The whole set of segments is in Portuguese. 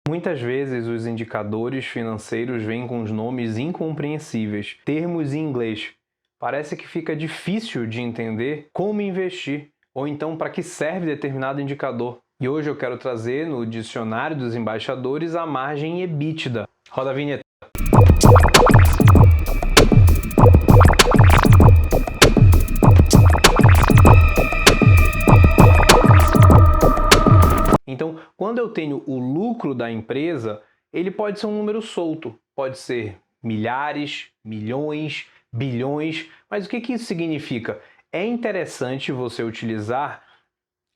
Muitas vezes os indicadores financeiros vêm com os nomes incompreensíveis, termos em inglês. Parece que fica difícil de entender como investir, ou então para que serve determinado indicador. E hoje eu quero trazer no dicionário dos embaixadores a margem EBITDA. Roda a vinheta. Então, quando eu tenho o lucro da empresa, ele pode ser um número solto, pode ser milhares, milhões, bilhões, mas o que isso significa? É interessante você utilizar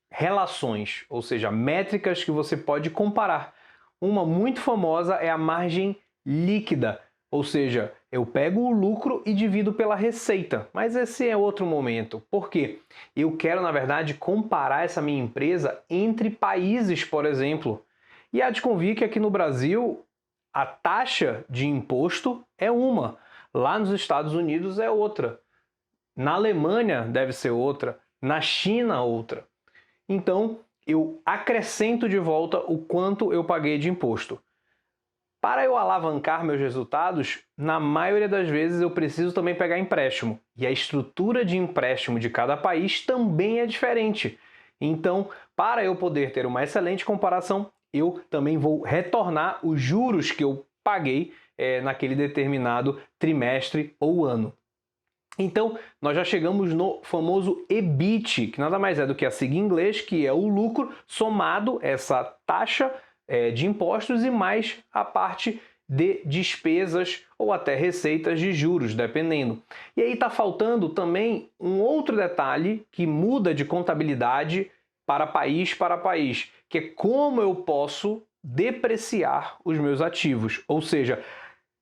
relações, ou seja, métricas que você pode comparar. Uma muito famosa é a margem líquida, ou seja, eu pego o lucro e divido pela receita, mas esse é outro momento. Por quê? Eu quero, na verdade, comparar essa minha empresa entre países, por exemplo. E há de convir que aqui no Brasil a taxa de imposto é uma, lá nos Estados Unidos é outra, na Alemanha deve ser outra, na China outra. Então, eu acrescento de volta o quanto eu paguei de imposto. Para eu alavancar meus resultados, na maioria das vezes eu preciso também pegar empréstimo. E a estrutura de empréstimo de cada país também é diferente. Então, para eu poder ter uma excelente comparação, eu também vou retornar os juros que eu paguei naquele determinado trimestre ou ano. Então, nós já chegamos no famoso EBIT, que nada mais é do que a sigla em inglês, que é o lucro somado essa taxa de impostos e mais a parte de despesas ou até receitas de juros, dependendo. E aí está faltando também um outro detalhe que muda de contabilidade para país, que é como eu posso depreciar os meus ativos. Ou seja,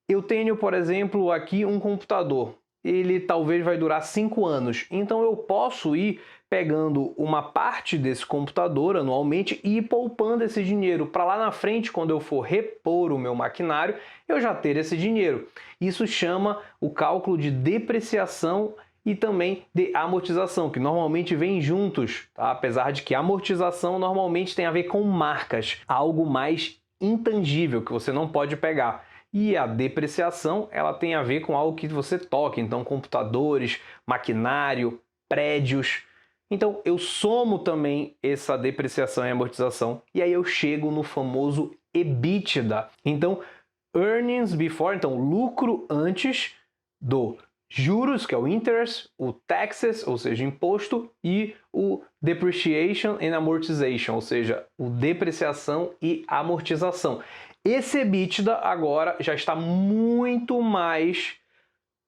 eu tenho, por exemplo, aqui um computador. Ele talvez vai durar 5 anos. Então eu posso ir pegando uma parte desse computador anualmente e ir poupando esse dinheiro para lá na frente, quando eu for repor o meu maquinário, eu já ter esse dinheiro. Isso chama o cálculo de depreciação e também de amortização, que normalmente vêm juntos, tá? Apesar de que amortização normalmente tem a ver com marcas, algo mais intangível que você não pode pegar. E a depreciação, ela tem a ver com algo que você toca, então computadores, maquinário, prédios. Então eu somo também essa depreciação e amortização e aí eu chego no famoso EBITDA. Então, earnings before, então lucro antes do juros, que é o interest, o taxes, ou seja, imposto, e o depreciation and amortization, ou seja, o depreciação e amortização. Esse EBITDA agora já está muito mais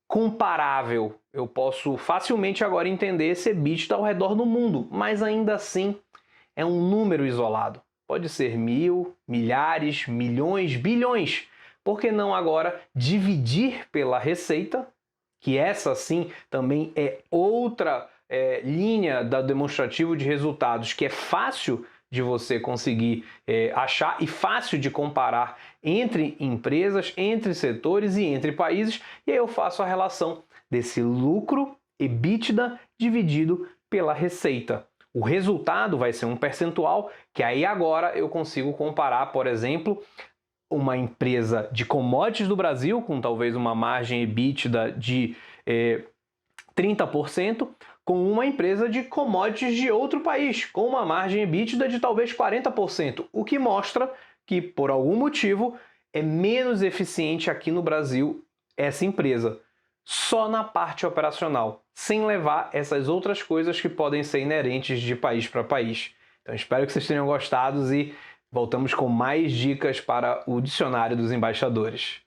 comparável. Eu posso facilmente agora entender esse EBITDA ao redor do mundo, mas ainda assim é um número isolado. Pode ser 1000, milhares, milhões, bilhões. Por que não agora dividir pela receita, que essa sim também é outra linha da demonstrativo de resultados, que é fácil de você conseguir achar e fácil de comparar entre empresas, entre setores e entre países, e aí eu faço a relação desse lucro EBITDA dividido pela receita. O resultado vai ser um percentual que aí agora eu consigo comparar, por exemplo, uma empresa de commodities do Brasil, com talvez uma margem EBITDA de 30%, com uma empresa de commodities de outro país, com uma margem EBITDA de talvez 40%, o que mostra que, por algum motivo, é menos eficiente aqui no Brasil essa empresa, só na parte operacional, sem levar essas outras coisas que podem ser inerentes de país para país. Então espero que vocês tenham gostado e voltamos com mais dicas para o Dicionário dos Embaixadores.